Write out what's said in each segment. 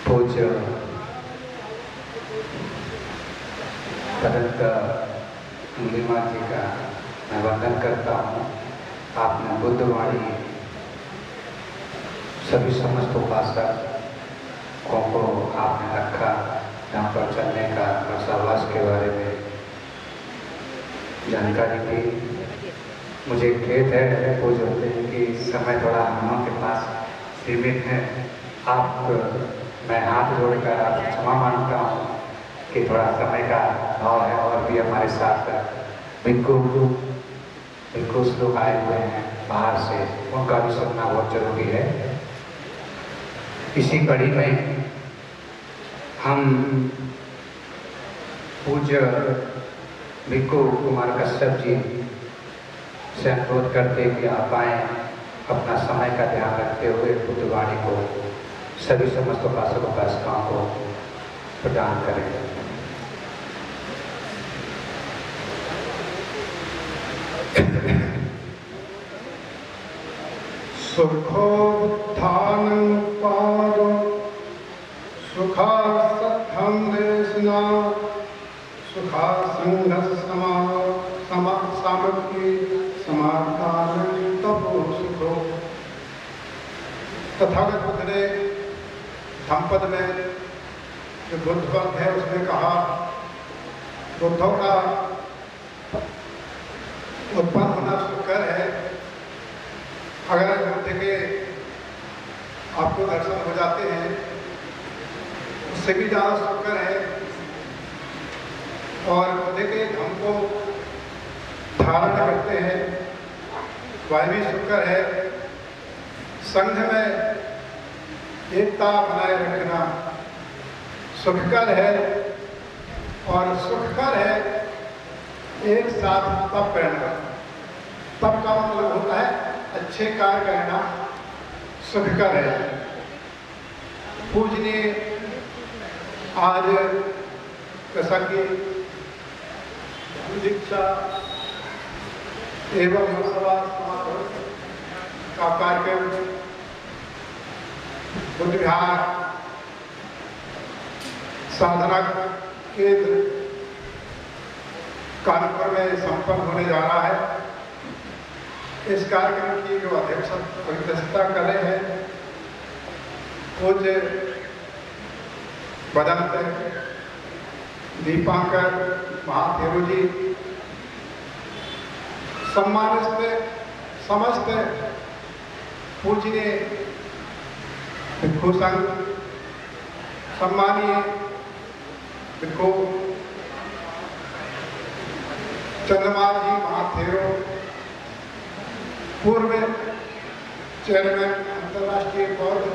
पूज्य भरत मुनिमा जी का मैं वंदन करता हूँ। आपने बुद्धवाणी सभी समस्त उपासकों को आपने रखा यहाँ पर चलने का और सहवास के बारे में जानकारी दी। मुझे खेद है पूज्य होते हैं कि समय थोड़ा हम लोगों के पास सीमित है। आप मैं हाथ जोड़कर आप क्षमा मांगता हूँ कि थोड़ा समय का अभाव है और भी हमारे साथ भिक्खु लोग आए हुए हैं बाहर से, उनका भी सुनना बहुत जरूरी है। इसी कड़ी में हम पूज्य भिक्खु कुमार कश्यप जी से अनुरोध करते हैं कि आप आए, अपना समय का ध्यान रखते हुए बुद्धवाणी को सभी समस्त उपासक उपासिकाओं को प्रदान करें। सुखोत्थानं पादो सुखा सत्थं देशना सुखा संघ सामग्री समाधान तपो सुखो। तथागत बुद्ध ने धम्मपद में जो बुद्ध पंथ है उसमें कहा, बुद्धों का उत्पन्न होना सुखकर है। अगर बुद्ध के आपको दर्शन हो जाते हैं उससे भी ज़्यादा सुखकर है, और बुद्ध के धम्म को धारण करते हैं वह भी सुखकर है। संघ में एकता बनाए रखना सुखकर है, और सुखकर है एक साथ तप करना। तप का मतलब होता है अच्छे कार्य करना, सुखकर है। पूजनीय आज जैसा कि दीक्षा एवं का कार्यक्रम बुद्ध विहार साधना केंद्र कानपुर में संपन्न होने जा रहा है। इस कार्यक्रम की जो अध्यक्षता कर रहे हैं पूज्य बदंत दीपांकर महाथेरू जी, सम्मानित समस्त पूजनीय भिक्खु संघ, सम्मानीय भिक्खु चंद्रमा जी महाथेरो, पूर्व चेयरमैन अंतर्राष्ट्रीय बौद्ध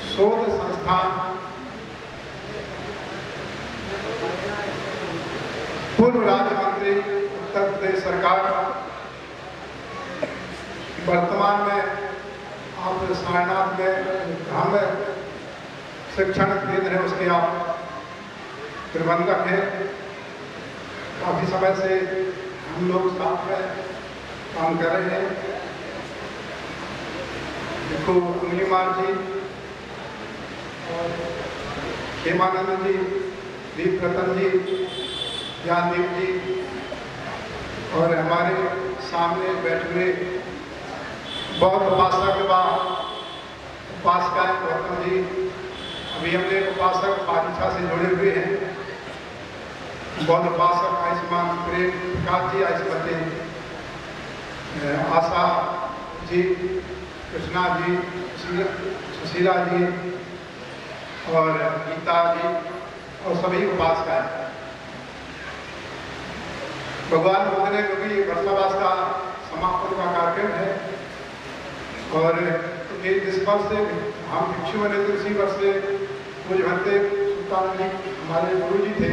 शोध संस्थान, पूर्व राज्य मंत्री उत्तर प्रदेश सरकार, वर्तमान में आप सारनाथ में धाम शिक्षण केंद्र है उसके आप प्रबंधक हैं। काफ़ी समय से हम लोग साथ में काम कर रहे हैं। भिक्खु अंगुलीमाल जी और हेमानंद जी, दीप रतन जी, ज्ञानदीप जी, और हमारे सामने बैठे हुए बौद्ध उपासक व उपासिकाएं गौतम जी, अभी हमने उपासक पारिछा से जुड़े हुए हैं। बौद्ध उपासक आयुष्मान प्रेम प्रकाश जी, आयुष्मती आशा जी, कृष्णा जी, सुशीला जी और गीता जी और सभी उपासकाएं। भगवान बुद्ध ने क्योंकि वर्षावास का समापन का कार्यक्रम है, और जिस वर्ष से हम भिक्षु बने थे उसी वर्ष से पूज्य भंते सुल्तान जी हमारे गुरु जी थे,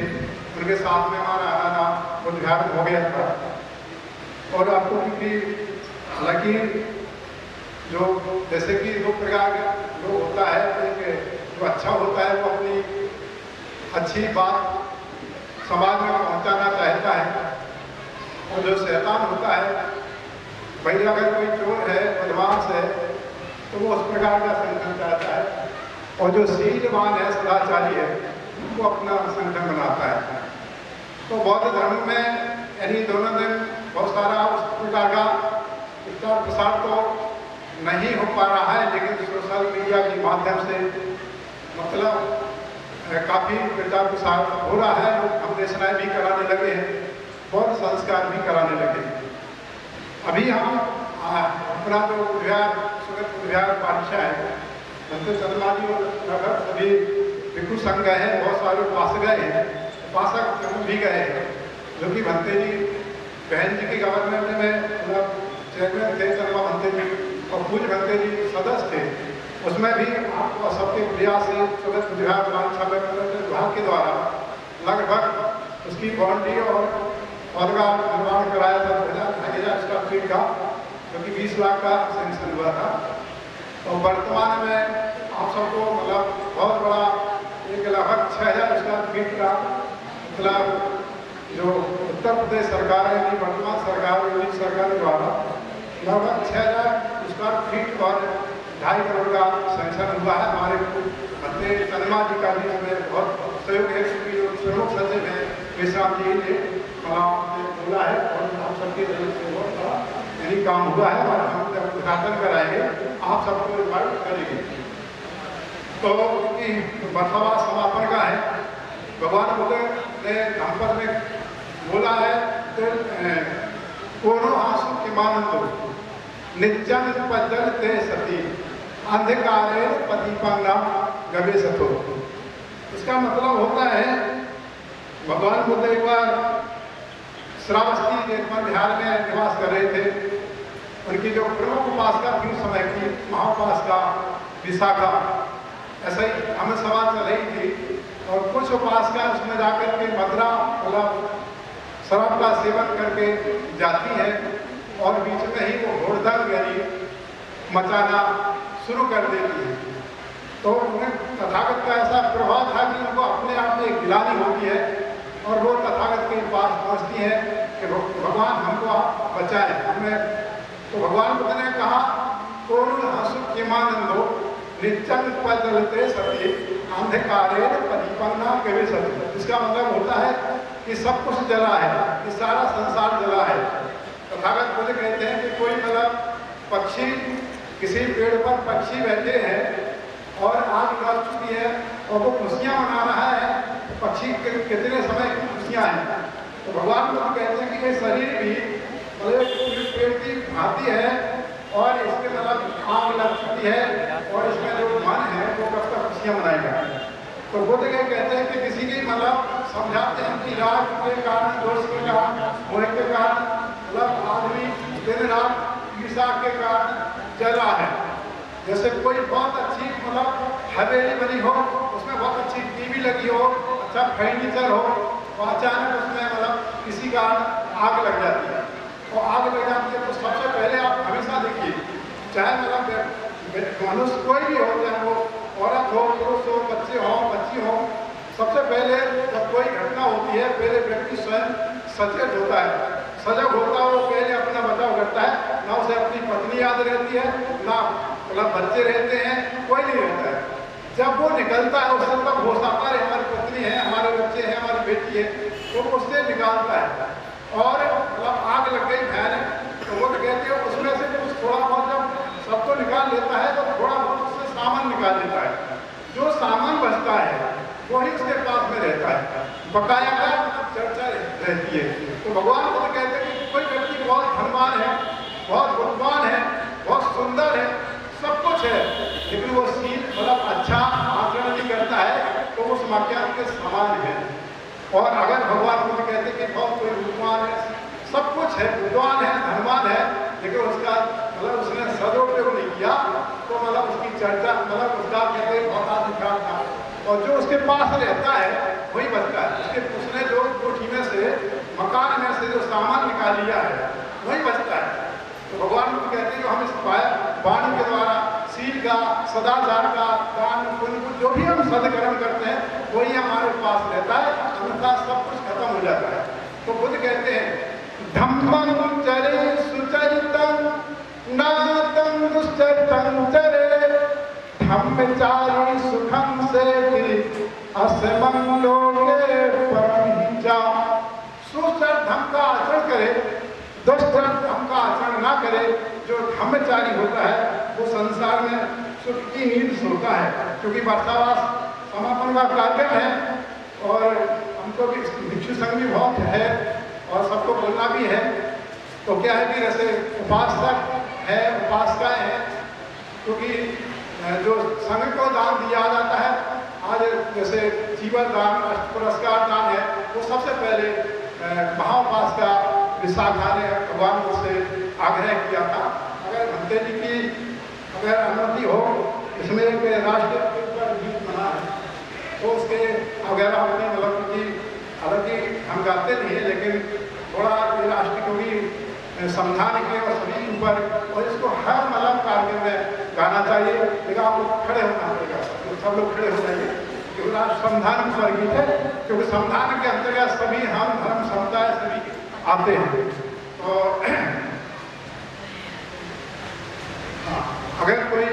उनके साथ में हमारा आना बुद्ध विहार हो गया था। और आपको क्योंकि हालांकि जो जैसे कि दो प्रकार का लोग होता है, एक जो अच्छा होता है वो अपनी अच्छी बात समाज में पहुंचाना चाहता है, और जो शैतान होता है भाई अगर कोई चोर है, बदमाश है, तो वो उस प्रकार का संगठन चाहता है और जो शीलवान है, सदाचारी है, उनको अपना संगठन बनाता है। तो बौद्ध धर्म में यानी दोनों दिन बहुत सारा उस प्रकार का प्रचार प्रसार तो नहीं हो पा रहा है, लेकिन सोशल मीडिया के माध्यम से मतलब काफ़ी प्रचार प्रसार हो रहा है। लोग अन्वेषणाएँ भी कराने लगे हैं, बौद्ध संस्कार भी कराने लगे हैं। अभी हम अपना जो विहार सुगत विहार पाठशाला है, संत चंद्रमाजी और लगभग सभी भिक्षु संघ गए हैं, बहुत सारे उपासक गए हैं, उपासक समूह भी गए हैं, जो कि भंते जी बहन जी की गवर्नमेंट में मतलब चेयरमैन थे चंद्रमा भंते जी, और पूज भंते जी सदस्य थे। उसमें भी आपको सबके प्रयास से सुगत विहार विभाग के द्वारा लगभग उसकी बाउंड्री और पौधा निर्माण कराया था 2,000 स्क्वायर फीट का, जो कि 20 लाख का सेंक्शन हुआ था। और वर्तमान में आप सबको मतलब बहुत बड़ा एक लगभग 6,000 स्क्वायर फीट का मतलब जो उत्तर प्रदेश सरकार है, वर्तमान सरकार योगी सरकार द्वारा लगभग 6,000 स्क्वायर फीट और 2.5 करोड़ का सेंक्शन हुआ है। हमारे भंते चंद्रमा जी का भी इसमें बहुत सहयोग है, क्योंकि जो प्रमुख सचिव हैं विश्राम जी ने बोला है, और आप सबके बहुत बड़ा यही काम हुआ है, और हम जब उद्घाटन कराएंगे आप सबको इन्वाइट करेंगे। तो बरसावा समापन का है, भगवान बुद्ध ने धम्मपद में बोला है तो कोनो आंसू के मानंदो नित्यं पज्जलते सती अंधकारे पतिपन्ना गवेषतो। इसका मतलब होता है भगवान बुद्ध एक बार श्रावस्ती देखभाल बिहार में निवास कर रहे थे। उनकी जो प्रमुख उपासका थी उस समय की महाउपासका विशाखा, ऐसा ही हमें सवाल चल रही थी, और कुछ उपासका उसमें जाकर के मदरा मतलब शराब का सेवन करके जाती है, और बीच में ही वो घोड़दंग यानी मचाना शुरू कर देती है। तो उन्हें तथागत का ऐसा प्रभाव था कि उनको अपने आप में एक गिलानी होती है, और वो तथागत के पास पहुँचती है कि भगवान हमको आप बचाएं हमें। तो भगवान बुद्ध ने कहा कोनो हंसु किमानंदो नित्यं पज्जलते सती अंधकारे पतिपन्ना गवेषतो। इसका मतलब होता है कि सब कुछ जला है, कि सारा संसार जला है। तथागत बुद्ध कहते हैं कि कोई मतलब पक्षी किसी पेड़ पर पक्षी बैठे हैं और आग लग चुकी है और वो खुशियाँ मना रहा है, तो पक्षी कितने समय की खुशियाँ हैं। तो भगवान बुद्ध कहते हैं कि ये शरीर भी मतलब पेड़ की भांति है, और इसके मतलब आग लग चुकी है, और इसमें जो मन है वो कब तक खुशियाँ मनाएगा। तो बुद्ध ये कहते हैं कि किसी की मतलब समझाते हैं कि राग के कारण, दोष के कारण, मोह के कारण मतलब आदमी दिन रात ईर्ष्या के कारण जला है। जैसे कोई बहुत अच्छी मतलब हवेली बनी हो, उसमें बहुत अच्छी टीवी लगी हो, अच्छा फर्नीचर हो, और अचानक उसमें मतलब किसी कारण आग लग जाती है। और आग लग जाती है तो सबसे पहले आप हमेशा देखिए, चाहे मतलब मनुष्य कोई भी हो, चाहे वो औरत हो, पुरुष हो, बच्चे हो, बच्ची हो, सबसे पहले जब कोई घटना होती है पहले व्यक्ति स्वयं सचेत होता है, सजग होता है। वो पहले अपना बचाव करता है, ना उसे अपनी पत्नी याद रहती है, ना मतलब बच्चे रहते हैं, कोई नहीं रहता है। जब वो निकलता है उससे तब होश आता है हमारी पत्नी है, हमारे बच्चे हैं, हमारी बेटी है, तो उससे निकालता है। और मतलब आग लग गई भयानक, तो वो कहते हैं उसमें से कुछ थोड़ा बहुत जब सबको निकाल लेता है तो थोड़ा बहुत उससे सामान निकाल लेता है। जो सामान बचता है वही उसके पास में रहता है, बकाया का चर्चा रहती है। तो भगवान बुद्ध कहते हैं कि कोई व्यक्ति बहुत धनवान है, बहुत गुणवान है, बहुत सुंदर है, सब कुछ है, लेकिन वो शील मतलब अच्छा आचरण नहीं करता है, तो उस मक्यान के समान है। और अगर भगवान बुद्ध कहते हैं कि बहुत कोई रूपवान है, सब कुछ है, विद्वान है, धनवान है, लेकिन उसका मतलब उसने सदुपयोग नहीं किया, तो मतलब उसकी चर्चा मतलब उसका कहते हैं बहुत अधिकार था। और जो उसके पास रहता है वही बचता है, उसने जो कोठी में से मकान में से जो सामान निकाल लिया है वही बचता है। तो भगवान बुद्ध कहते हैं कि हम इस वाणी के द्वारा शील का, सदाचार का, दान पुण्य जो भी हम सदकर्म करते हैं वही हमारे पास रहता है, अन्यथा सब कुछ खत्म हो जाता है। तो बुद्ध कहते हैं धम्मं चरे सुचरितं नातं दुश्चरितं चरे धम्मचारी सुख असमंगलों के परम जा। सुचर धर्म का आचरण करे, दुष्ट धर्म का आचरण ना करे। जो धर्मचारी होता है वो संसार में सुख की नींद सोता है। क्योंकि वर्षावास समापन का कार्यक्रम है और हमको भी भिक्षु संघ भी बहुत है और सबको बोलना भी है। तो क्या है कि जैसे उपासक है, उपासिकाएं हैं, क्योंकि जो संघ को दान दिया जाता है, आज जैसे जीवन दान, पुरस्कार दान है, वो सबसे पहले महाउपासिका विशाखा ने भगवान से आग्रह किया था। अगर भंते जी की अगर अनुमति हो, इसमें एक राष्ट्र गीत बना है तो उसके वगैरह अपनी मतलब की हालांकि हम गाते नहीं है, लेकिन थोड़ा ये राष्ट्र को भी समझाने के और सभी ऊपर, और इसको हर मतलब कार्यक्रम में गाना चाहिए। लेकिन आप लोग खड़े होना पड़ेगा, सब लोग खड़े हो जाइए, क्योंकि राष्ट्र संविधान पर गीत है, क्योंकि संविधान के अंतर्गत सभी हम धर्म समुदाय सभी आते हैं। तो अगर कोई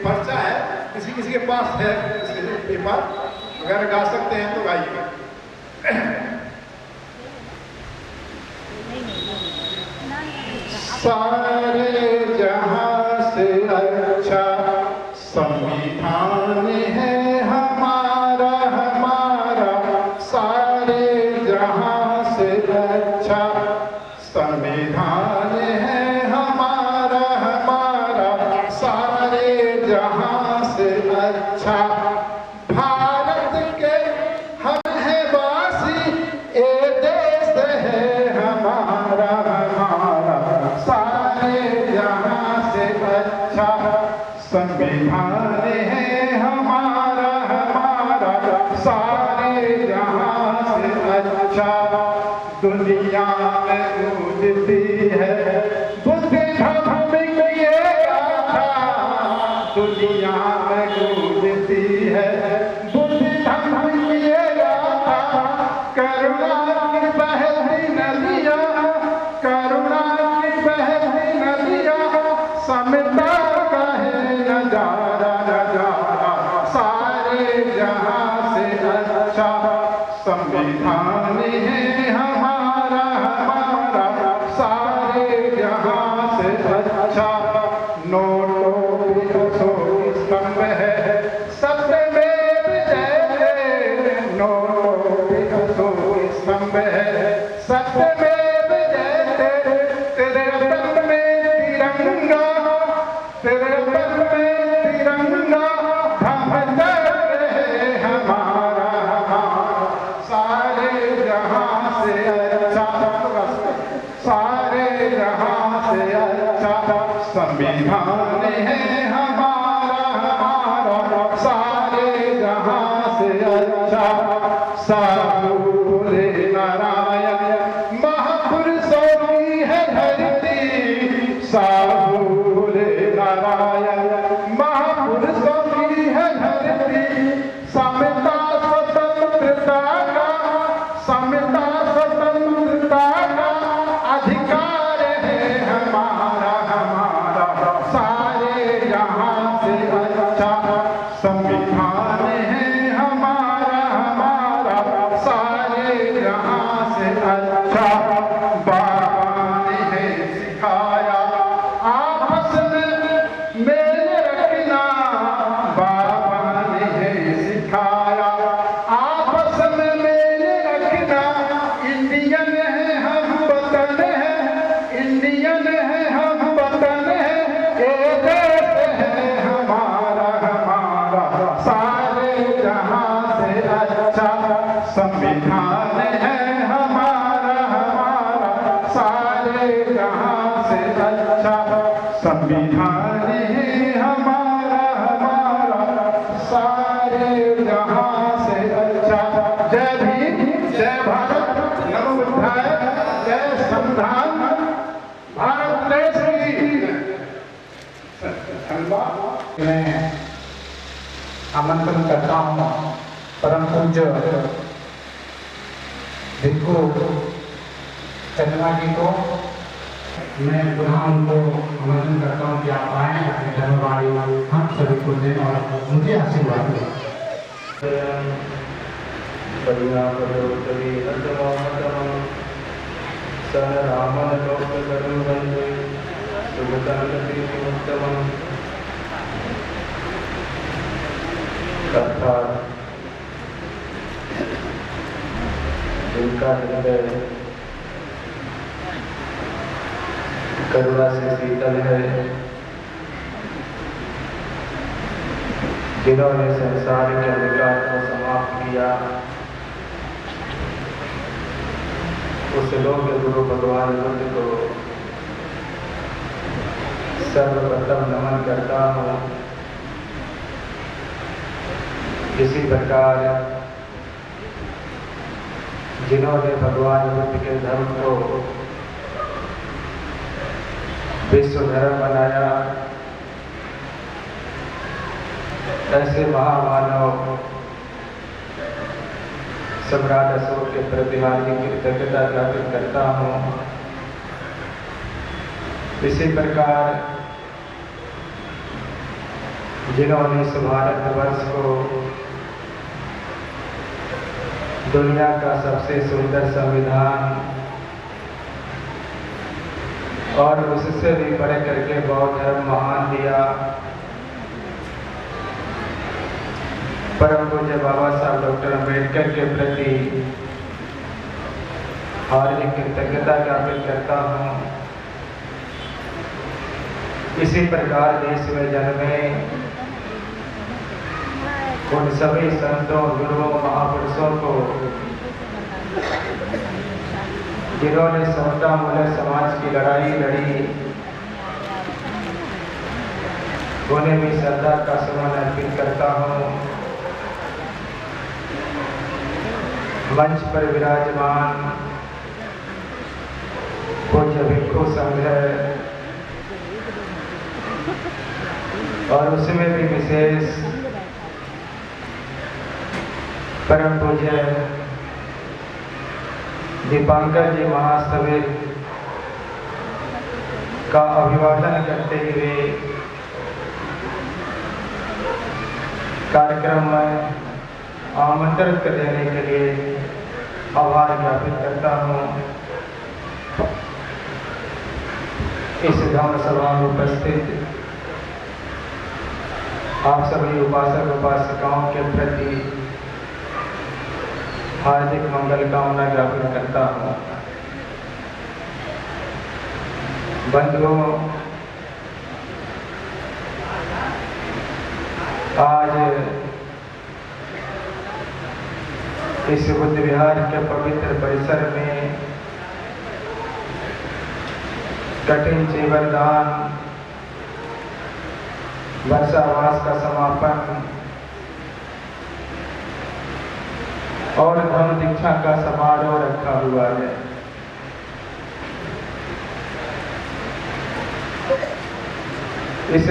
पर्चा है, किसी के पास है पेपर, अगर गा सकते हैं तो गाइए। सारे जहां से अच्छा संविधान है हमारा, हमारा सारे जहां से अच्छा संविधान है हमारा, हमारा सारे जहां से अच्छा। भारत के हम हैं वासी, ये देश है हमारा, हमारा सारे जहां से अच्छा संविधान है हमारा, हमारा सारे जहां से अच्छा। दुनिया में गूंजती है बुद्धि धर्म की ये गाथा, दुनिया में गूंजती है बुद्धि धर्म की ये गाथा। करुणा की बहती नदियाँ, करुणा की बहती नदियाँ, समता का है नजारा, नजारा सारे जहां से अच्छा संविधान है हमारा, हमारा सारे जहां से अच्छा। नोटों पे अशोक स्तंभ है सत्यमेव जयते, नोटों पे अशोक स्तंभ है सत्यमेव जयते। तेरे रतन में तिरंगा, तेरे रतन में तिरंगा धमकता रहे हमारा, हमारा सारे जहां से अच्छा, सारे जहां से अच्छा संविधान है हमारा, हमारा सारे जहां से अच्छा। साधु बोले नारायण महापुरुषों की है धरती, साधु बोले नारायण महापुरुषों की है धरती। समता स्वतंत्रता का, समता स्वतंत्रता का अधिकार है हमारा, हमारा सारे जहां से अच्छा संविधान है हमारा, हमारा सारे जहां से अच्छा। बाबा ने है सिखाया आपस में मेल रखना, बाबा ने है सिखाया आपस में मेल रखना। इंडियन है हम वतन है, इंडियन है हम वतन है, ये देश है हमारा, हमारा सारे जहां से अच्छा संविधान है हमारा, हमारा सारे जहां से अच्छा संविधान है हमारा, हमारा सारे जहां से अच्छा। जय भीम, जय भारत, नमो बुद्धाय, जय संविधान, भारत देश की। मैं आमंत्रण करता हूँ परम पूज्य भिक्खु चंद्रमा जी को। मैं पुनः उनको आमंत्रण करता हूँ कि आप आएँ, अपने धर्मवाणी हम सभी को दें और मुझे आशीर्वाद दें। परिणामोत्तरी हतमोहतमं स रामन लोकगणं वन्दे सुगताङ्गतिमुत्तमम्। अर्थात जिनका हृदय करुणा से शीतल है, जिन्होंने संसार के अधिकार को समाप्त किया, उस लोक गुरु भगवान बुद्ध को सर्वप्रथम नमन करता हूँ। इसी प्रकार जिन्होंने भगवान बुद्ध के धर्म को विश्व धर्म बनाया, ऐसे महामानव सम्राट अशोक के प्रति हार्दिक कृतज्ञता ज्ञापित करता हूँ। इसी प्रकार जिन्होंने इस भारतवर्ष को दुनिया का सबसे सुंदर संविधान और उससे भी बढ़ करके बौद्ध धर्म महान दिया, परम पूज्य बाबा साहब डॉक्टर अम्बेडकर के प्रति हार्दिक कृतज्ञता ज्ञापित करता हूँ। इसी प्रकार देश में जन्मे उन सभी संतों, गुरुओं, महापुरुषों को जिन्होंने समता मूलक समाज की लड़ाई लड़ी, उन्हें भी श्रद्धा का सुमन अर्पित करता हूँ। मंच पर विराजमान पूज्य भिक्षु संघ और उसमें भी विशेष परम पूज्य दीपांकर जी महासभा का अभिवादन करते हुए कार्यक्रम में आमंत्रित देने के लिए आभार ज्ञापित करता हूँ। इस धर्म सभा में उपस्थित आप सभी उपासक उपासिकाओं के प्रति हार्दिक मंगल कामना ज्ञापित करता हूँ। बंधुओं, आज इस बुद्ध विहार के पवित्र परिसर में कठिन जीवन दान वर्षावास का समापन और धर्म दीक्षा का समारोह रखा हुआ है। इस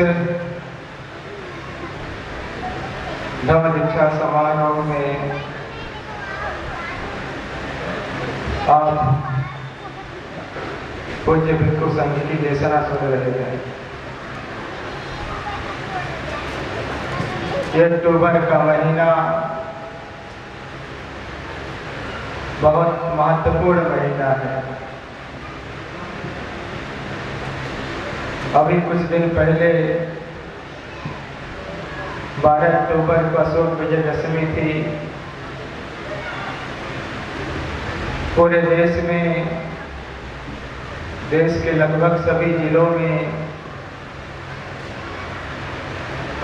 धर्म दीक्षा समारोह में आप पूज्य भिक्षु संघ की देशना सुन रहे हैं। ये अक्टूबर का महीना बहुत महत्वपूर्ण महीना है। अभी कुछ दिन पहले 12 अक्टूबर को अशोक विजयदशमी थी। पूरे देश में, देश के लगभग सभी जिलों में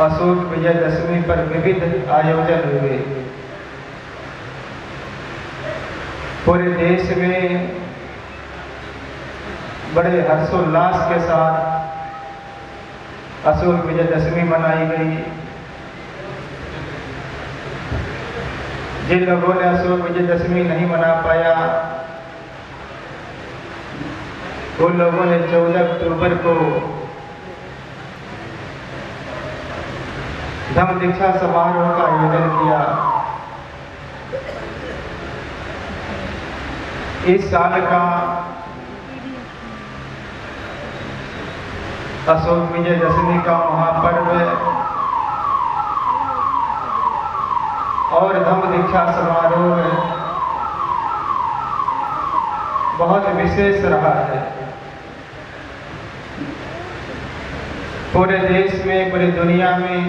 अशोक विजयदशमी पर विविध आयोजन हुए। पूरे देश में बड़े हर्षोल्लास के साथ अशोक विजयदशमी मनाई गई। जिन लोगों ने अशोक विजयदशमी नहीं मना पाया, उन लोगों ने 14 अक्टूबर को धम्म दीक्षा समारोह का आयोजन किया। इस साल का अशोक विजयदशमी का महापर्व और धम्म दीक्षा समारोह में बहुत विशेष रहा है। पूरे देश में, पूरी दुनिया में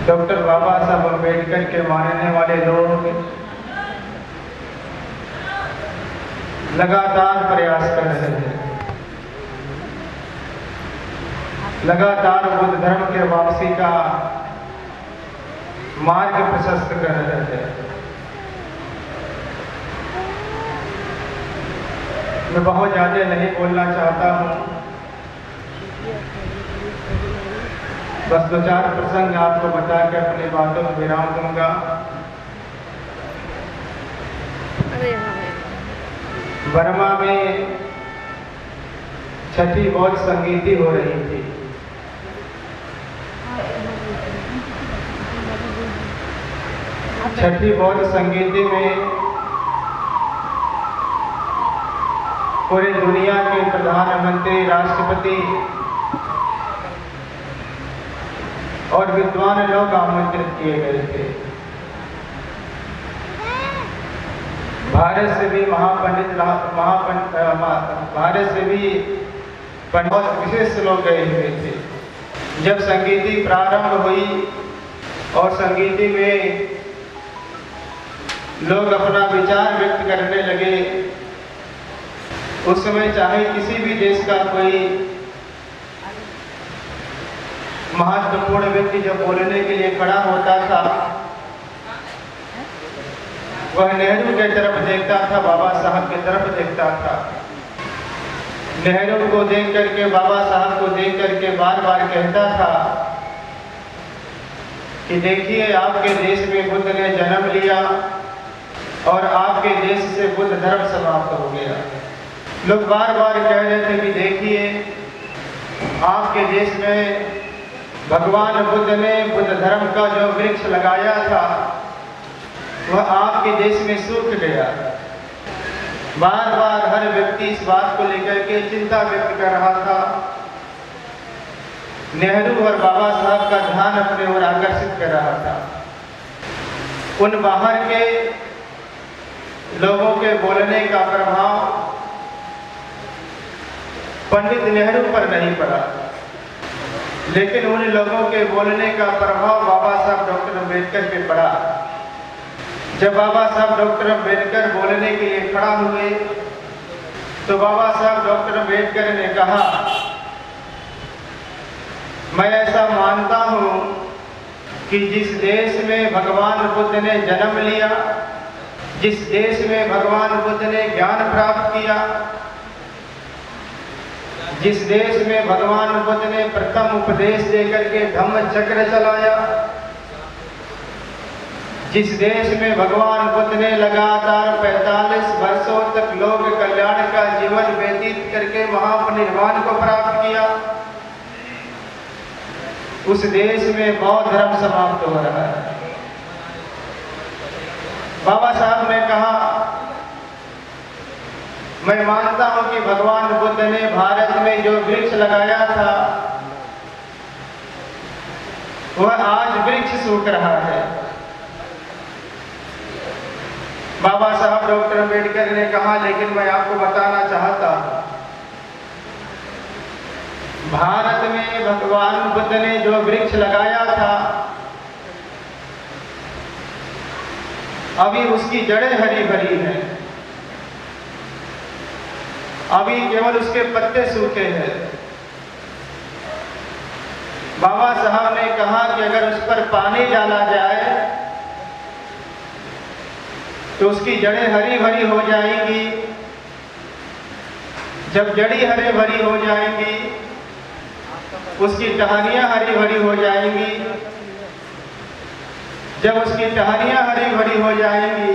डॉक्टर बाबा साहब अम्बेडकर के मानने वाले लोग लगातार प्रयास कर रहे हैं, लगातार बुद्ध धर्म के वापसी का मार्ग प्रशस्त कर रहे हैं। मैं बहुत ज़्यादा नहीं बोलना चाहता हूँ, बस 2-4 प्रसंग आपको बता के अपनी बातों में विराम दूंगा। बर्मा में छठी बौद्ध संगीति हो रही थी। छठी बौद्ध संगीति में पूरी दुनिया के प्रधानमंत्री, राष्ट्रपति और विद्वान लोग आमंत्रित किए गए थे। भारत से भी भारत से भी बहुत विशेष लोग गए हुए थे। जब संगीति प्रारंभ हुई और संगीति में लोग अपना विचार व्यक्त करने लगे, उस समय चाहे किसी भी देश का कोई महत्वपूर्ण व्यक्ति जब बोलने के लिए खड़ा होता था, वह नेहरू की तरफ देखता था, बाबा साहब की तरफ देखता था। नेहरू को देख करके, बाबा साहब को देख करके बार बार कहता था कि देखिए, आपके देश में बुद्ध ने जन्म लिया और आपके देश से बुद्ध धर्म समाप्त हो गया। लोग बार बार कह रहे थे कि देखिए, आपके देश में भगवान बुद्ध ने बुद्ध धर्म का जो वृक्ष लगाया था वह आपके देश में सूख गया। बार बार हर व्यक्ति इस बात को लेकर के चिंता व्यक्त कर रहा था। नेहरू और बाबा साहब का ध्यान अपने ओर आकर्षित कर रहा था। उन बाहर के लोगों के बोलने का प्रभाव पंडित नेहरू पर नहीं पड़ा, लेकिन उन लोगों के बोलने का प्रभाव बाबा साहब डॉक्टर अम्बेडकर पे पड़ा। जब बाबा साहब डॉक्टर अम्बेडकर बोलने के लिए खड़ा हुए तो बाबा साहब डॉक्टर अम्बेडकर ने कहा, मैं ऐसा मानता हूँ कि जिस देश में भगवान बुद्ध ने जन्म लिया, जिस देश में भगवान बुद्ध ने ज्ञान प्राप्त किया, जिस देश में भगवान बुद्ध ने प्रथम उपदेश देकर के धम्म चक्र चलाया, जिस देश में भगवान बुद्ध ने लगातार 45 वर्षों तक लोक कल्याण का जीवन व्यतीत करके महापरिनिर्वाण को प्राप्त किया, उस देश में बौद्ध धर्म समाप्त हो रहा है। बाबा साहब ने कहा, मैं मानता हूं कि भगवान बुद्ध ने भारत में जो वृक्ष लगाया था वह आज वृक्ष सूख रहा है। बाबा साहब डॉक्टर अम्बेडकर ने कहा, लेकिन मैं आपको बताना चाहता हूं, भारत में भगवान बुद्ध ने जो वृक्ष लगाया था अभी उसकी जड़ें हरी भरी हैं, अभी केवल उसके पत्ते सूखे हैं। बाबा साहब ने कहा कि अगर उस पर पानी डाला जाए तो उसकी जड़ें हरी भरी हो जाएंगी। जब जड़ी हरी भरी हो जाएंगी, उसकी टहनियां हरी भरी हो जाएंगी। जब उसकी टहनियां हरी भरी हो जाएंगी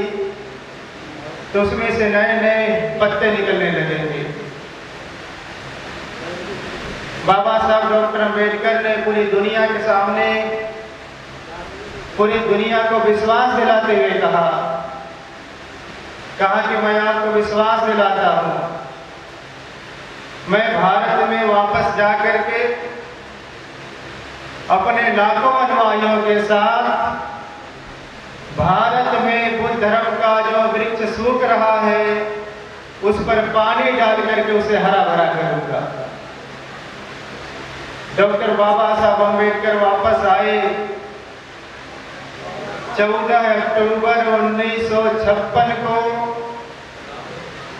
तो उसमें से नए नए पत्ते निकलने लगेंगे। बाबा साहब डॉक्टर अम्बेडकर ने पूरी दुनिया के सामने, पूरी दुनिया को विश्वास दिलाते हुए कहा कि मैं आपको विश्वास दिलाता हूं, मैं भारत में वापस जाकर के अपने लाखों अनुयायियों के साथ भारत में बुद्ध धर्म का जो वृक्ष सूख रहा है उस पर पानी डाल करके उसे हरा भरा करूंगा। डॉक्टर बाबा साहब अम्बेडकर वापस आए 14 अक्टूबर 1956 को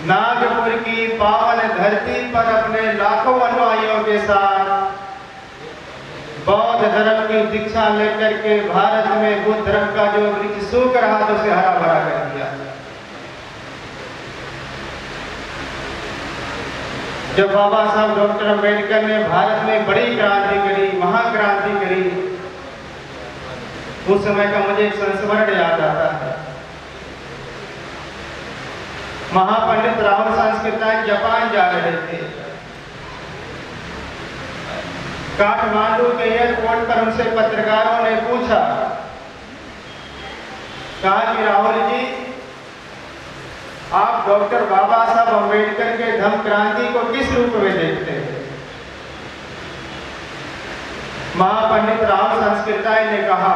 नागपुर की पावन धरती पर अपने लाखों अनुयायियों के साथ बौद्ध धर्म की दीक्षा लेकर के भारत में बुद्ध धर्म का जो वृक्ष सूख रहा था उसे हरा भरा कर दिया। जब बाबा साहब डॉक्टर अम्बेडकर ने भारत में बड़ी क्रांति करी, महाक्रांति करी, उस समय का मुझे एक संस्मरण याद आता है। महापंडित राहुल सांस्कृतिक जापान जा रहे थे। काठमांडू के एयरपोर्ट पर उनसे पत्रकारों ने पूछा, कहा कि राहुल जी, आप डॉक्टर बाबा साहब अम्बेडकर के धम्म क्रांति को किस रूप में देखते हैं? महापंडित राहुल सांस्कृतिक ने कहा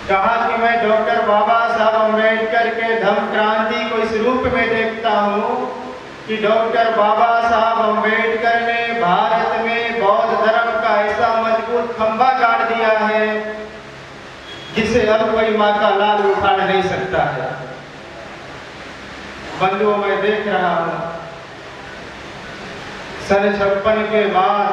कि मैं डॉक्टर बाबा साहब अम्बेडकर के धम्म क्रांति को इस रूप में देखता हूं कि डॉक्टर बाबा साहब अम्बेडकर ने भारत में बौद्ध धर्म का ऐसा मजबूत खंभा गाड़ दिया है जिसे अब कोई माँ का लाल उखाड़ नहीं सकता है। बंधुओं, मैं देख रहा हूं सन 56 के बाद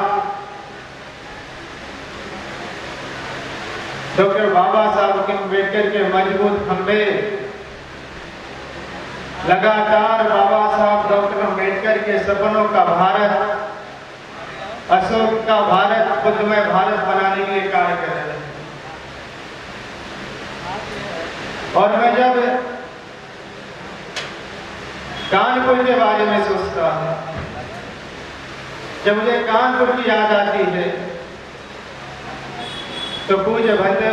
डॉक्टर बाबा साहब अम्बेडकर के मजबूत खंभे लगातार बाबा साहब डॉक्टर अम्बेडकर के सपनों का भारत, अशोक का भारत, बुद्धमय भारत बनाने के लिए कार्य कर रहे हैं। और मैं जब कानपुर के बारे में सोचता हूं, जब मुझे कानपुर की याद आती है तो पूज्य भद्र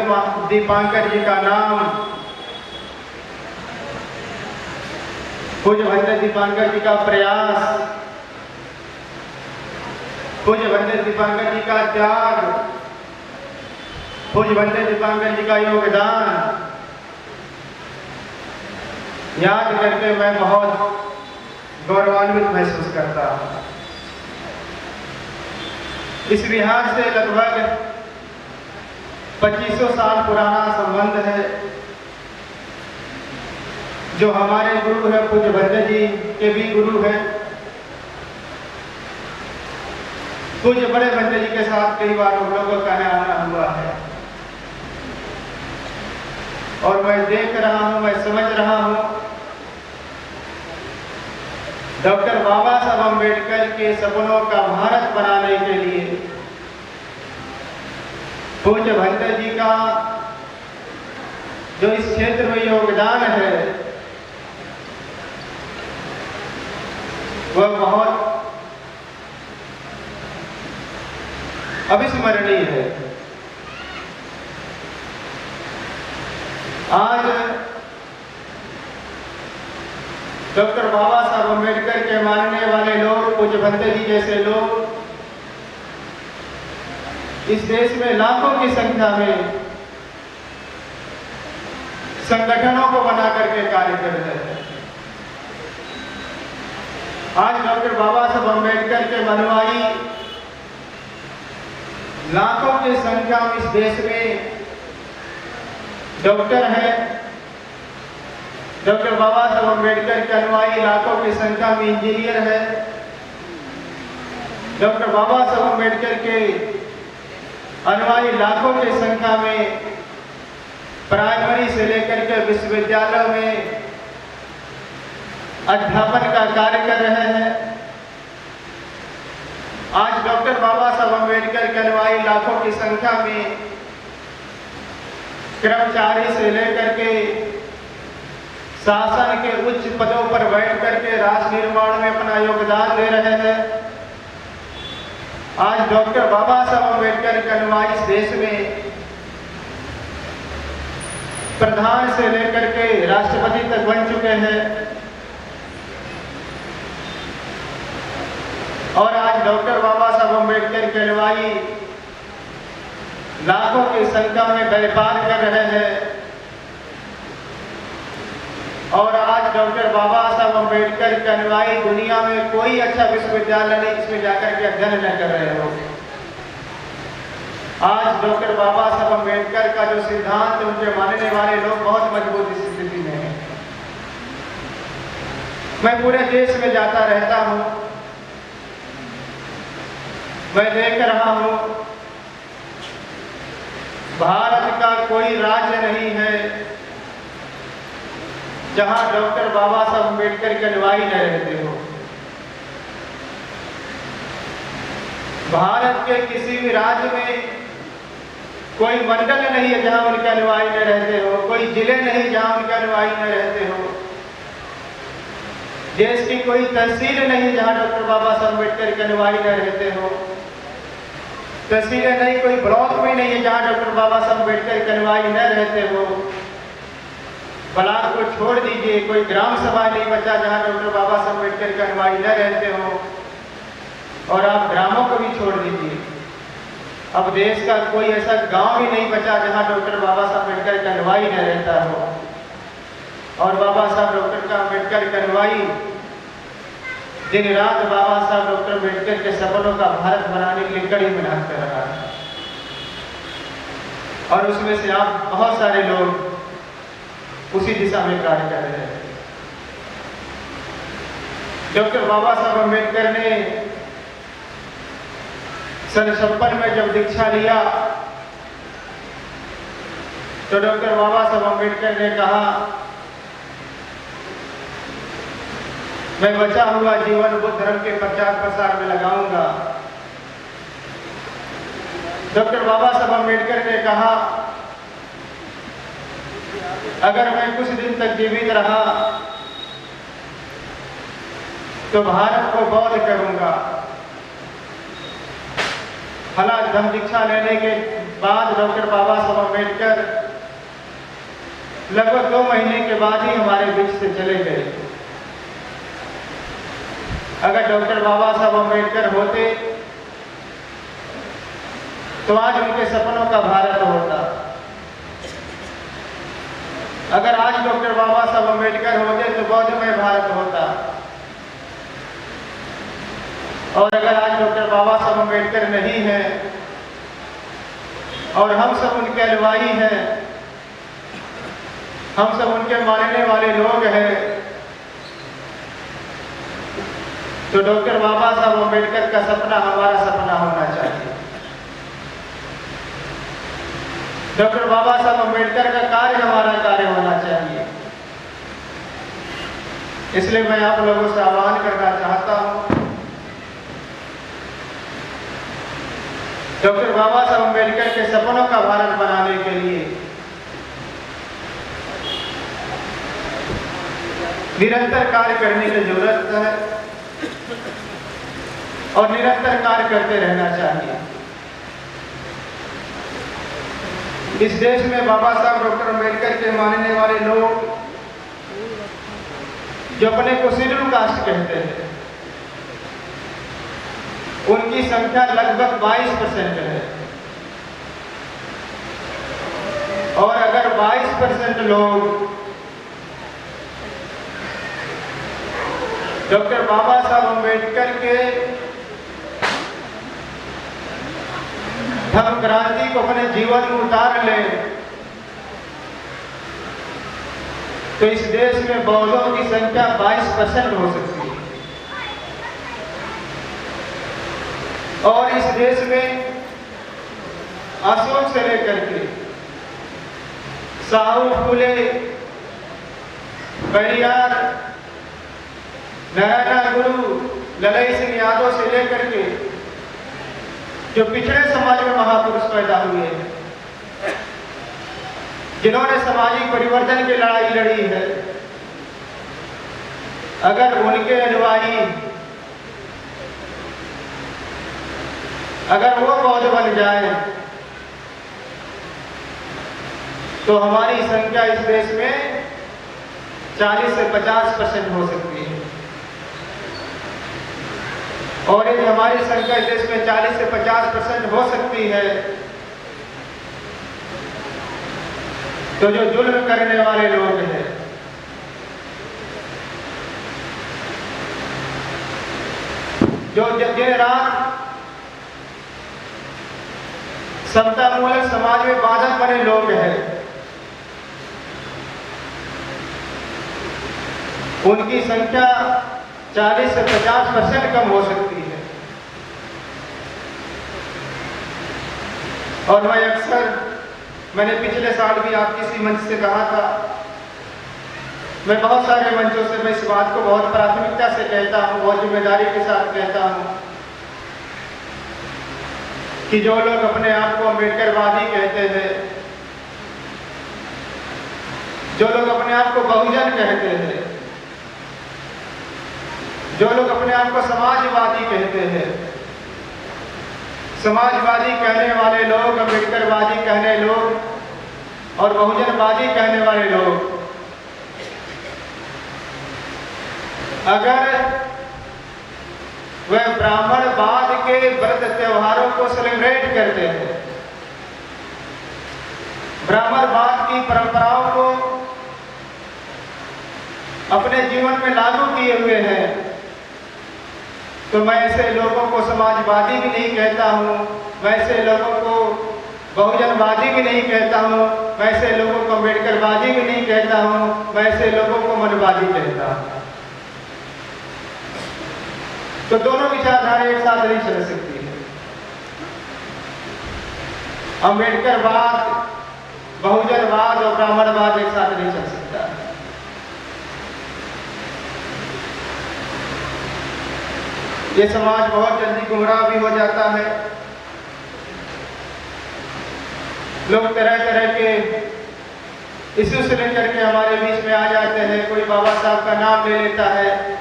दीपांकर जी का नाम, पूज्य भद्र दीपांकर जी का प्रयास, पूज्य भद्र दीपांकर जी का त्याग, पूज्य भद्र दीपांकर जी का योगदान याद करके मैं बहुत गौरवान्वित महसूस करता हूं। इस लिहाज से लगभग 2500 साल पुराना संबंध है। जो हमारे गुरु है पूज्य भद्र जी के भी गुरु है, पूज्य बड़े भद्र जी के साथ कई बार हम लोगों का आना हुआ है। और मैं देख रहा हूं, मैं समझ रहा हूं, डॉक्टर बाबा साहब अम्बेडकर के सपनों का भारत बनाने के लिए पूज्य भद्र जी का जो इस क्षेत्र में योगदान है वह बहुत अविस्मरणीय है। आज डॉक्टर बाबा साहब अम्बेडकर के मानने वाले लोग, पूज्य भद्र जी जैसे लोग इस देश में लाखों की संख्या में संगठनों को बना करके कार्य कर रहे हैं। आज डॉक्टर बाबा साहब अम्बेडकर के अनुयायी लाखों की संख्या में इस देश में डॉक्टर हैं। डॉक्टर बाबा साहब अम्बेडकर के अनुयायी लाखों की संख्या में इंजीनियर है। डॉक्टर बाबा साहब अम्बेडकर के अनुयायी लाखों की संख्या में प्राइमरी से लेकर के विश्वविद्यालयों में अध्यापन का कार्य कर रहे हैं। आज डॉक्टर बाबा साहब अम्बेडकर के अनुयायी लाखों की संख्या में कर्मचारी से लेकर के शासन के उच्च पदों पर बैठ करके राष्ट्र निर्माण में अपना योगदान दे रहे हैं। आज डॉक्टर बाबा साहब अम्बेडकर के अनुयायी इस देश में प्रधान से लेकर के राष्ट्रपति तक बन चुके हैं। और आज डॉक्टर बाबा साहब अम्बेडकर के अनुयायी लाखों की संख्या में व्यापार कर रहे हैं और आज डॉक्टर बाबा साहब अम्बेडकर के अनुयायी दुनिया में कोई अच्छा विश्वविद्यालय नहीं जिसमें जाकर के अध्ययन न कर रहे हो। आज डॉक्टर बाबा साहब अम्बेडकर का जो सिद्धांत उनके मानने वाले लोग बहुत मजबूत स्थिति में हैं। मैं पूरे देश में जाता रहता हूँ, मैं देख रहा हूँ भारत का कोई राज्य नहीं है जहां डॉक्टर बाबा साहब अम्बेडकर के अनुयायी न रहते हो। भारत के किसी भी राज्य में कोई मंडल नहीं है जहां उनके अनुयायी न रहते हो, कोई जिले नहीं जहां उनके अनुयायी न रहते हो, देश की कोई तहसील नहीं जहां डॉक्टर बाबा साहब अम्बेडकर के अनुयायी न रहते हो, तहसीलें नहीं, कोई ब्लॉक में नहीं है जहां डॉक्टर बाबा साहब अम्बेडकर के अनुयायी न रहते हो। ब्लॉक को छोड़ दीजिए, कोई ग्राम सभा नहीं बचा जहां डॉक्टर बाबा साहब अम्बेडकर के अनुयायी न रहते हो, और आप ग्रामों को भी छोड़ दीजिए। अब देश का कोई ऐसा गांव भी नहीं बचा जहां डॉक्टर बाबा साहब अम्बेडकर का अनुयायी न रहता हो। और बाबा साहब डॉक्टर अम्बेडकर के अनुयायी दिन रात बाबा साहब डॉक्टर अम्बेडकर के सपनों का भारत बनाने के लिए कड़ी मेहनत कर रहा है। और उसमें से आप बहुत सारे लोग उसी दिशा में कार्य कर रहे हैं। डॉक्टर बाबा साहब अम्बेडकर ने सन 56 में जब दीक्षा लिया तो डॉक्टर बाबा साहब अम्बेडकर ने कहा, मैं बचा हुआ जीवन बुद्ध धर्म के प्रचार प्रसार में लगाऊंगा। डॉक्टर बाबा साहब अम्बेडकर ने कहा, अगर मैं कुछ दिन तक जीवित रहा तो भारत को बौद्ध करूंगा। हालांकि धम्म दीक्षा लेने के बाद डॉक्टर बाबा साहब अम्बेडकर लगभग 2 महीने के बाद ही हमारे बीच से चले गए। अगर डॉक्टर बाबा साहब अम्बेडकर होते तो आज उनके सपनों का भारत होता। अगर आज डॉक्टर बाबा साहब अम्बेडकर होते तो बौद्धमय भारत होता। और अगर आज डॉक्टर बाबा साहब अम्बेडकर नहीं है और हम सब उनके अनुयायी हैं, हम सब उनके मानने वाले लोग हैं, तो डॉक्टर बाबा साहब अम्बेडकर का सपना हमारा सपना होना चाहिए। डॉक्टर बाबा साहब अम्बेडकर का कार्य हमारा कार्य होना चाहिए। इसलिए मैं आप लोगों से आह्वान करना चाहता हूं, डॉक्टर बाबा साहब अम्बेडकर के सपनों का भारत बनाने के लिए निरंतर कार्य करने की जरूरत है और निरंतर कार्य करते रहना चाहिए। इस देश में बाबा साहब डॉक्टर अम्बेडकर के मानने वाले लोग जो अपने को शेड्यूल कास्ट कहते हैं, उनकी संख्या लगभग 22% है। और अगर 22% लोग डॉक्टर बाबा साहब अम्बेडकर के धर्म क्रांति को अपने जीवन में उतार ले तो इस देश में बौद्धों की संख्या 22% हो सकती है। और इस देश में अशोक से लेकर के साहू फुले, पेरियार, नारायण गुरु, ललई सिंह यादव से लेकर के जो पिछड़े समाज में महापुरुष पैदा हुए हैं, जिन्होंने सामाजिक परिवर्तन की लड़ाई लड़ी है, अगर उनके अनुयायी अगर वो बौद्ध बन जाए तो हमारी संख्या इस देश में 40 से 50% हो सकती है। और यदि हमारी संख्या इस देश में 40 से 50% हो सकती है तो जो जुल्म करने वाले लोग हैं, जो दिन रात समतामूलक समाज में बाधक बने लोग हैं, उनकी संख्या 40 से 50% कम हो सकती है। और मैंने पिछले साल भी आपकी इसी मंच से कहा था, मैं बहुत सारे मंचों से मैं इस बात को बहुत प्राथमिकता से कहता हूँ, बहुत जिम्मेदारी के साथ कहता हूँ कि जो लोग अपने आप को अम्बेडकरवादी कहते हैं, जो लोग अपने आप को बहुजन कहते हैं, जो लोग अपने आप को समाजवादी कहते हैं, समाजवादी कहने वाले लोग, अम्बेडकरवादी कहने लोग और बहुजनवादी कहने वाले लोग अगर वह ब्राह्मणवाद के व्रत त्योहारों को सेलिब्रेट करते हैं, ब्राह्मणवाद की परंपराओं को अपने जीवन में लागू किए हुए हैं, तो मैं ऐसे लोगों को समाजवादी भी नहीं कहता हूँ, मैं ऐसे लोगों को बहुजनवादी भी नहीं कहता हूँ, मैं ऐसे लोगों को अम्बेडकरवादी भी नहीं कहता हूँ, मैं ऐसे लोगों को मनवादी कहता हूँ। तो दोनों विचारधारा एक साथ नहीं चल सकती है। अम्बेडकरवाद, बहुजनवाद और ब्राह्मणवाद एक साथ नहीं चल सकता। ये समाज बहुत जल्दी गुमराह भी हो जाता है। लोग तरह तरह के इश्यू से लेकर के हमारे बीच में आ जाते हैं। कोई बाबा साहब का नाम ले लेता है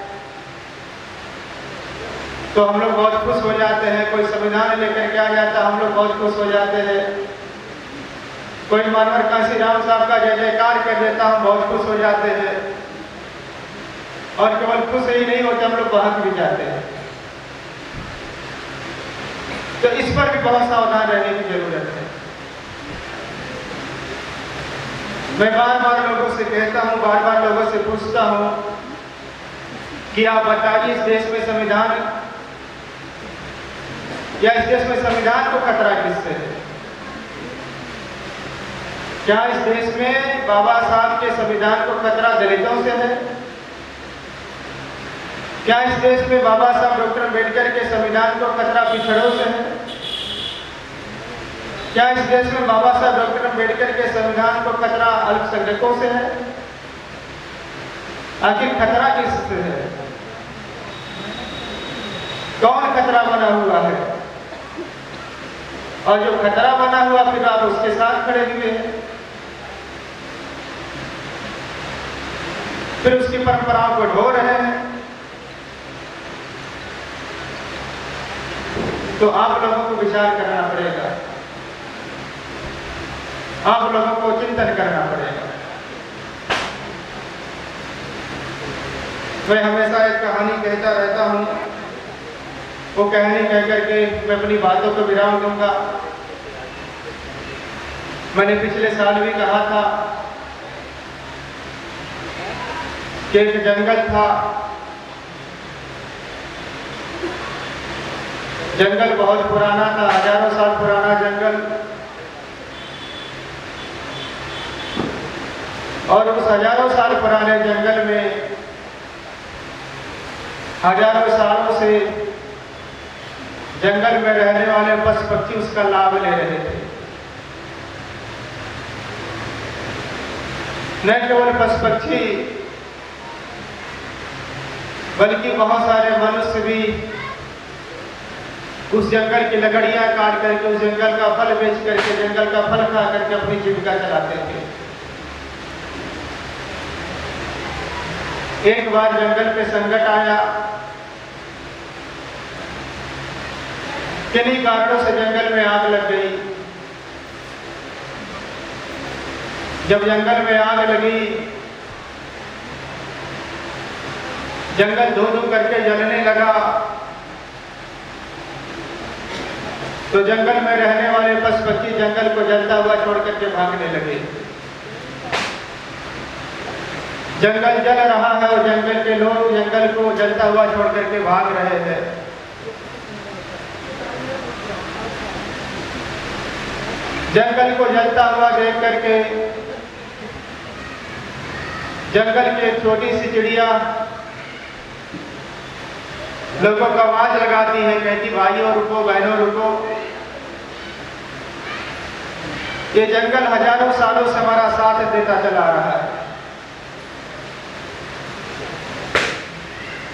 तो हम लोग बहुत खुश हो जाते हैं, कोई संविधान लेकर के आ जाता है, हम लोग बहुत खुश हो जाते हैं। कोई मानवर काशी राम साहब का जय जयकार कर देता, हम बहुत खुश हो जाते हैं। और केवल खुश ही नहीं होते, हम लोग बहक भी जाते हैं। तो इस पर भी बहुत सावधान रहने की जरूरत है। मैं बार बार लोगों से कहता हूं, बार बार लोगों से पूछता हूं कि आप बताइए, इस देश में संविधान या इस देश में संविधान को खतरा किससे है? क्या इस देश में बाबा साहब के संविधान को खतरा दलितों से है? क्या इस देश में बाबा साहब डॉक्टर अम्बेडकर के संविधान को खतरा पिछड़ों से है? क्या इस देश में बाबा साहब डॉक्टर अम्बेडकर के संविधान को खतरा अल्पसंख्यकों से है? आखिर खतरा किससे है? कौन खतरा बना हुआ है? और जो खतरा बना हुआ फिर आप उसके साथ खड़े हुए हैं, फिर उसकी परंपराओं को ढो रहे हैं। तो आप लोगों को विचार करना पड़ेगा, आप लोगों को चिंतन करना पड़ेगा। मैं हमेशा एक कहानी कहता रहता हूं, वो कहानी कह करके मैं अपनी बातों को विराम दूंगा। मैंने पिछले साल भी कहा था कि एक जंगल था, जंगल बहुत पुराना था, हजारों साल पुराना जंगल। और उस हजारों साल पुराने जंगल में हजारों सालों से जंगल में रहने वाले पशु पक्षी उसका लाभ ले रहे थे। न केवल पशु पक्षी बल्कि बहुत सारे मनुष्य भी उस जंगल की लकड़ियां काट करके, उस जंगल का फल बेच करके, जंगल का फल खा करके अपनी जीविका चलाते थे। एक बार जंगल पे संकट आया, किन्हीं कारणों से जंगल में आग लग गई। जब जंगल में आग लगी, जंगल धू धू करके जलने लगा, तो जंगल में रहने वाले पशु पक्षी जंगल को जलता हुआ छोड़ करके भागने लगे। जंगल जल रहा है और जंगल के लोग जंगल को जलता हुआ छोड़ करके भाग रहे हैं। जंगल को जलता हुआ देख करके जंगल की एक छोटी सी चिड़िया लोगों को आवाज लगाती है, कहती भाइयों रुको, बहनों रुको, ये जंगल हजारों सालों से हमारा साथ देता चला रहा है।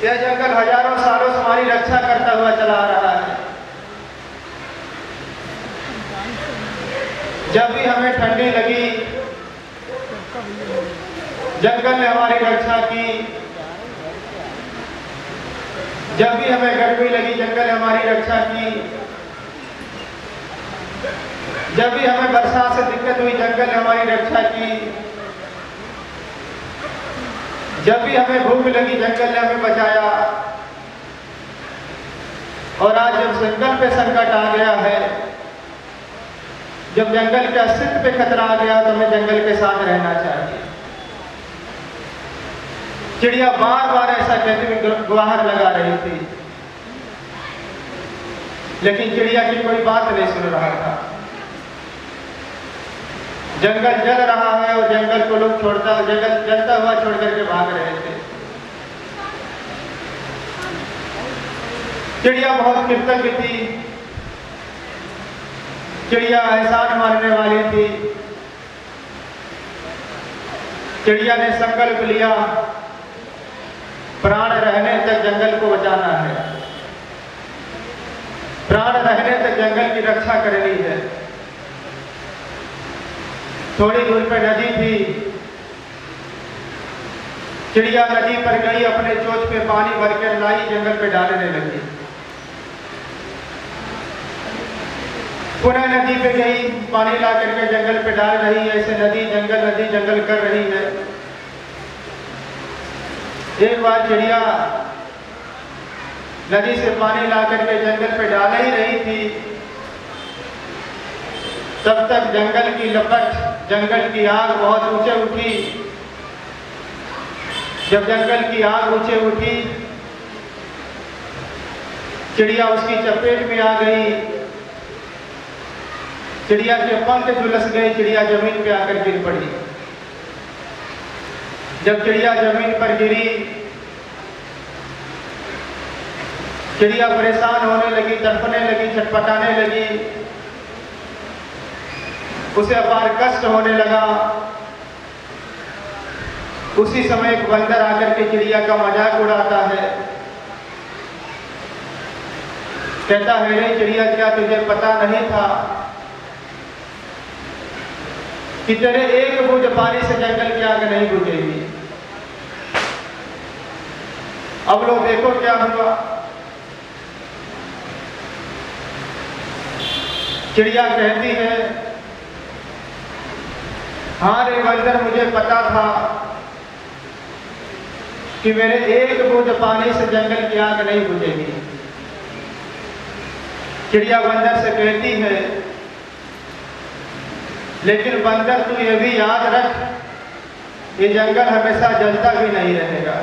यह जंगल हजारों सालों से हमारी रक्षा करता हुआ चला रहा है। जब भी हमें ठंडी लगी जंगल ने हमारी रक्षा की, जब भी हमें गर्मी लगी जंगल ने हमारी रक्षा की, जब भी हमें बरसात से दिक्कत हुई जंगल ने हमारी रक्षा की, जब भी हमें भूख लगी जंगल ने हमें बचाया। और आज जब जंगल पे संकट आ गया है, जब जंगल के अस्तित्व पे खतरा आ गया, तो हमें जंगल के साथ रहना चाहिए। चिड़िया बार बार ऐसा कहती हुई गुहार लगा रही थी, लेकिन चिड़िया की कोई बात नहीं सुन रहा था। जंगल जल रहा है और जंगल को लोग जंगल जलता हुआ छोड़ करके भाग रहे थे। चिड़िया बहुत कृतज्ञ थी, चिड़िया एहसान मानने वाली थी। चिड़िया ने संकल्प लिया, प्राण रहने तक जंगल को बचाना है, प्राण रहने तक जंगल की रक्षा करनी है। थोड़ी दूर पर नदी थी, चिड़िया नदी पर गई, अपने चोंच पे पानी भरकर लाई, जंगल पे डालने लगी। पुनः नदी पे गई, पानी ला करके जंगल पे डाल रही है। ऐसे नदी जंगल कर रही है। एक बार चिड़िया नदी से पानी ला करके जंगल पे डाल ही रही थी, तब तक जंगल की लपट, जंगल की आग बहुत ऊंचे उठी। जब जंगल की आग ऊंचे उठी, चिड़िया उसकी चपेट में आ गई। चिड़िया के पंख झुलस गए, चिड़िया जमीन पे आकर गिर पड़ी। जब चिड़िया जमीन पर गिरी, चिड़िया परेशान होने लगी, तड़पने लगी, छटपटाने लगी, उसे अपार कष्ट होने लगा। उसी समय एक बंदर आकर के चिड़िया का मजाक उड़ाता है, कहता है रे चिड़िया, क्या तुझे पता नहीं था कि तेरे एक बूंद पानी से जंगल की आग नहीं बुझेगी। अब लोग देखो क्या हुआ। चिड़िया कहती है, हाँ रे बंदर, मुझे पता था कि मेरे एक बूंद पानी से जंगल की आग नहीं बुझेगी। चिड़िया बंदर से कहती है, लेकिन बंदर तू ये भी याद रख, ये जंगल हमेशा जलता भी नहीं रहेगा।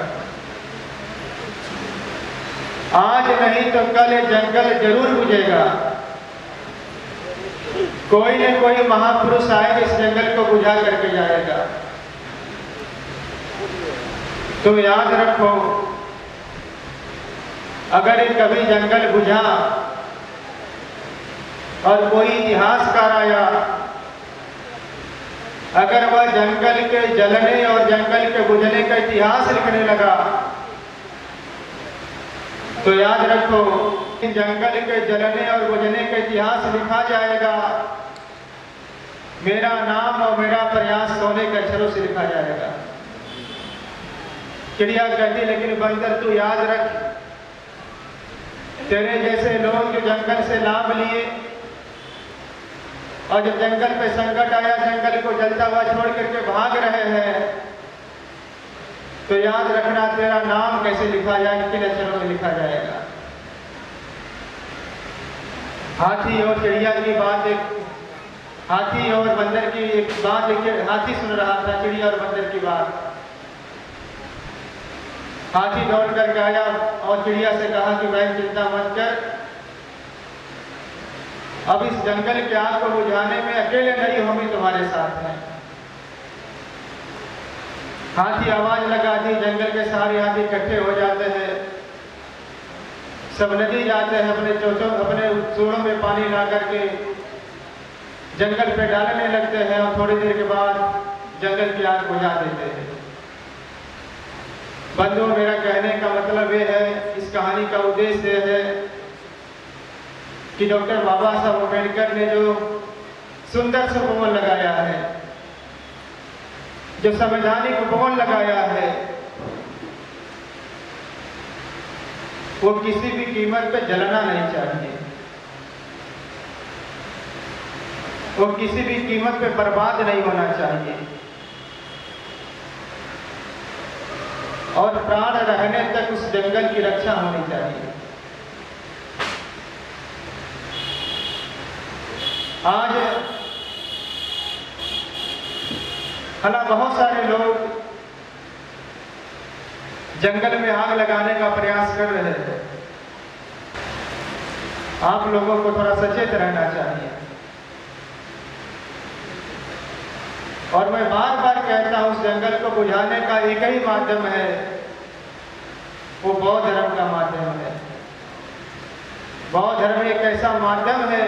आज नहीं तो कल ये जंगल जरूर बुझेगा। कोई न कोई महापुरुष आएगा, इस जंगल को बुझा करके जाएगा। तुम याद रखो, अगर ये कभी जंगल बुझा और कोई इतिहासकार आया, अगर वह जंगल के जलने और जंगल के बुझने का इतिहास लिखने लगा, तो याद रखो कि जंगल के जलने और बुझने का इतिहास लिखा जाएगा। मेरा नाम और मेरा प्रयास सोने के अक्षरों से लिखा जाएगा। चिड़िया कहती, लेकिन बंदर तू याद रख, तेरे जैसे लोग जो जंगल से लाभ लिए और जब जंगल पे संकट आया, जंगल को जलता हुआ छोड़ करके भाग रहे हैं, तो याद रखना तेरा नाम कैसे लिखा जाएगा, किन अक्षरों में लिखा जाएगा। हाथी और चिड़िया की बात, एक हाथी और बंदर की एक बात, एक हाथी सुन रहा था चिड़िया और बंदर की बात। हाथी दौड़ कर आया और चिड़िया से कहा कि बहन चिंता मत कर, अब इस जंगल की आग को बुझाने में अकेले नहीं, हम ही तुम्हारे साथ हैं। हाथी आवाज लगा दी, जंगल के सारे हाथी इकट्ठे हो जाते हैं, सब नदी जाते हैं, अपने सूढ़ों में पानी ला करके जंगल पे डालने लगते हैं और थोड़ी देर के बाद जंगल की आग बुझा देते हैं। बंधुओं, मेरा कहने का मतलब ये है, इस कहानी का उद्देश्य है कि डॉक्टर बाबा साहब अम्बेडकर ने जो सुंदर सा उपवन लगाया है, जो संवैधानिक उपवन लगाया है, वो किसी भी कीमत पे जलना नहीं चाहिए, वो किसी भी कीमत पे बर्बाद नहीं होना चाहिए और प्राण रहने तक उस जंगल की रक्षा होनी चाहिए। आज हालांकि बहुत सारे लोग जंगल में आग लगाने का प्रयास कर रहे हैं, आप लोगों को थोड़ा सचेत रहना चाहिए। और मैं बार बार कहता हूं, उस जंगल को बुझाने का एक ही माध्यम है, वो बौद्ध धर्म का माध्यम है। बौद्ध धर्म एक ऐसा माध्यम है,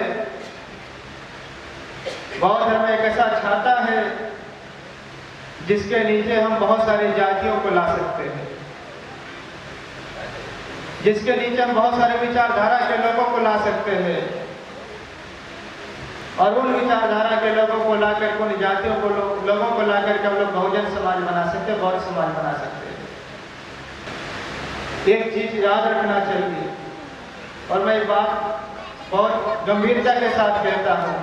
बौद्ध धर्म एक ऐसा छाता है जिसके नीचे हम बहुत सारी जातियों को ला सकते हैं, जिसके नीचे हम बहुत सारे विचारधारा के लोगों को ला सकते हैं और उन विचारधारा के लोगों को लाकर, उन जातियों को लोगों को लाकर के हम लोग बहुजन समाज बना सकते हैं, बौद्ध समाज बना सकते हैं। एक चीज याद रखना चाहिए और मैं एक बात बहुत गंभीरता के साथ कहता हूं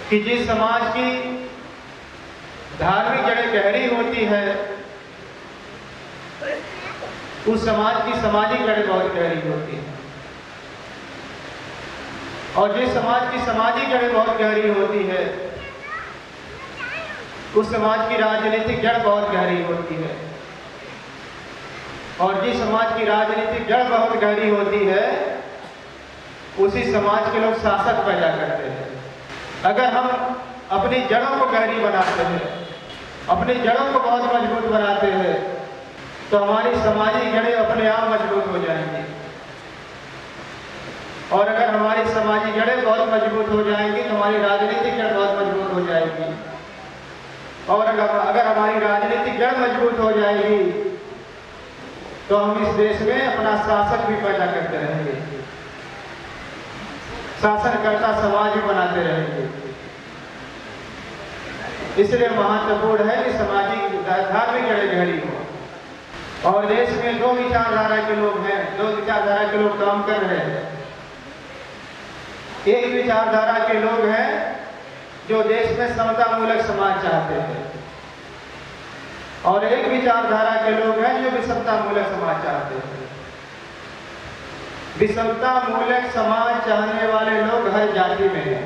कि जिस समाज की धार्मिक जड़ें गहरी होती है, उस समाज की सामाजिक जड़ें बहुत गहरी होती है, और जिस समाज की सामाजिक जड़ें बहुत गहरी होती है, उस समाज की राजनीतिक जड़ बहुत गहरी होती है, और जिस समाज की राजनीतिक जड़ बहुत गहरी होती है, उसी समाज के लोग शासक पैदा करते हैं। अगर हम अपनी जड़ों को गहरी बनाते हैं, अपनी जड़ों को बहुत मजबूत बनाते हैं, तो हमारी सामाजिक जड़ें अपने आप मजबूत हो जाएंगी, और अगर हमारी सामाजिक जड़ें बहुत मजबूत हो जाएंगी तो हमारी राजनीतिक जड़ बहुत मजबूत हो जाएगी, और अगर हमारी राजनीतिक जड़ मजबूत हो जाएगी तो हम इस देश में अपना शासक भी पैदा करते रहेंगे, शासनकर्ता समाज भी बनाते रहेंगे। इसलिए महत्वपूर्ण है कि सामाजिक धार्मिक जड़ें गहरी हो। और देश में दो विचारधारा के लोग हैं, दो विचारधारा के लोग काम कर रहे हैं। एक विचारधारा के लोग हैं जो देश में समतामूलक समाज चाहते हैं, और एक विचारधारा के लोग हैं जो विषमतामूलक समाज चाहते हैं। विषमतामूलक समाज चाहने वाले लोग हर जाति में हैं,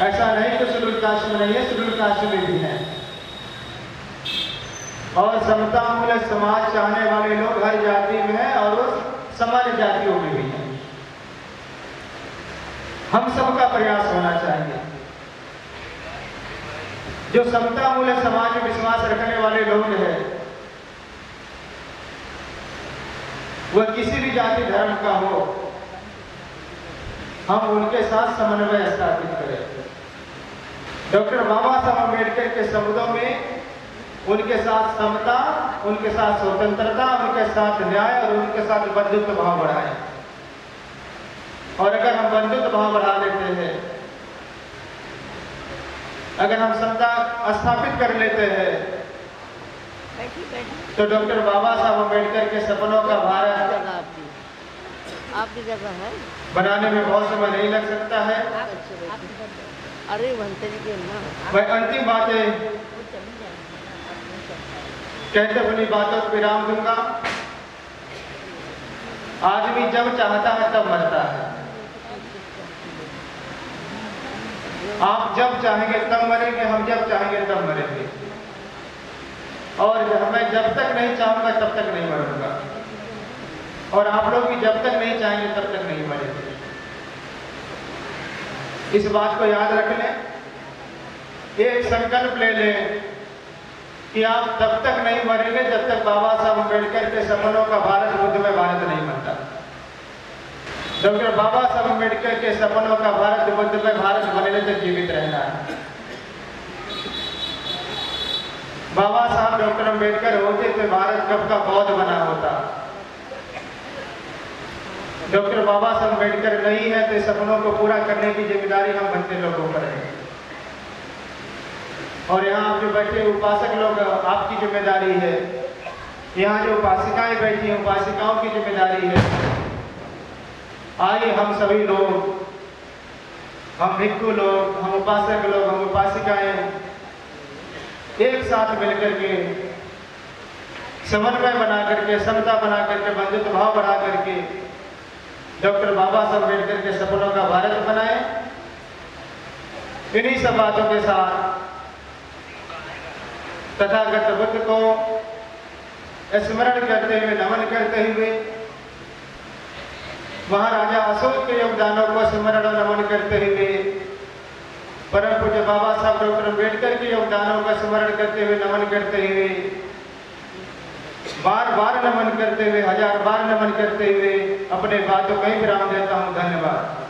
ऐसा नहीं कि शेड्यूल कास्ट में नहीं है, शेड्यूल कास्ट में भी हैं, और समतामूलक समाज चाहने वाले लोग हर जाति में हैं और उस सामान्य जातियों में भी हैं। हम सबका प्रयास होना चाहिए। जो समतामूलक समाज में विश्वास रखने वाले लोग हैं, वह किसी भी जाति धर्म का हो, हम उनके साथ समन्वय स्थापित करें। डॉक्टर बाबा साहब अम्बेडकर के शब्दों में उनके साथ समता, उनके साथ स्वतंत्रता, उनके साथ न्याय और उनके साथ बंधुत्व भाव बढ़ाएं। और अगर हम बंधुत्व भाव बढ़ा लेते हैं, अगर हम समता स्थापित कर लेते हैं, तो डॉक्टर बाबा साहब अम्बेडकर के सपनों का भारत आपकी जगह है बनाने में बहुत समय नहीं लग सकता है। अरे बनते के ना मैं अंतिम बातें कहते अपनी बातों को विराम दूंगा। आदमी जब चाहता है तब मरता है। आप जब चाहेंगे तब मरेंगे, हम जब चाहेंगे तब मरेंगे। और मैं जब तक नहीं चाहूँगा तब तक नहीं मरूंगा, और आप लोग भी जब तक नहीं चाहेंगे तब तक नहीं मरेंगे। इस बात को याद रख लें, एक संकल्प ले लें कि आप तब तक नहीं मरेंगे जब तक बाबा साहब अम्बेडकर के सपनों का भारत बुद्ध में भारत नहीं बनता। डॉक्टर बाबा साहब अम्बेडकर के सपनों का भारत बुद्ध में भारत बनने तक जीवित रहना है। बाबा साहब डॉक्टर अम्बेडकर होते तो भारत कब का बौद्ध बना होता। डॉक्टर बाबा साहब अम्बेडकर नहीं है तो सपनों को पूरा करने की जिम्मेदारी हम बनते लोगों पर है। और यहाँ जो बैठे उपासक लोग, आपकी जिम्मेदारी है। यहाँ जो उपासिकाएं बैठी हैं, उपासिकाओं की जिम्मेदारी है। आइए हम सभी लोग, हम भिक्षु लोग, हम उपासक लोग, हम उपासिकाएं एक साथ मिलकर के समन्वय बना करके, समता बना करके, बंधुत्व भाव बना करके डॉक्टर बाबा साहब अम्बेडकर के सपनों का भारत बनाए। इन्हीं सब बातों के साथ तथागत बुद्ध को स्मरण करते हुए, नमन करते हुए, महाराजा अशोक के योगदानों को स्मरण और नमन करते हुए, परम पूज्य बाबा साहब डॉक्टर अम्बेडकर के योगदानों का स्मरण करते हुए, नमन करते हुए, बार बार नमन करते हुए, हजार बार नमन करते हुए अपने बातों को ही विराम देता हूँ। धन्यवाद।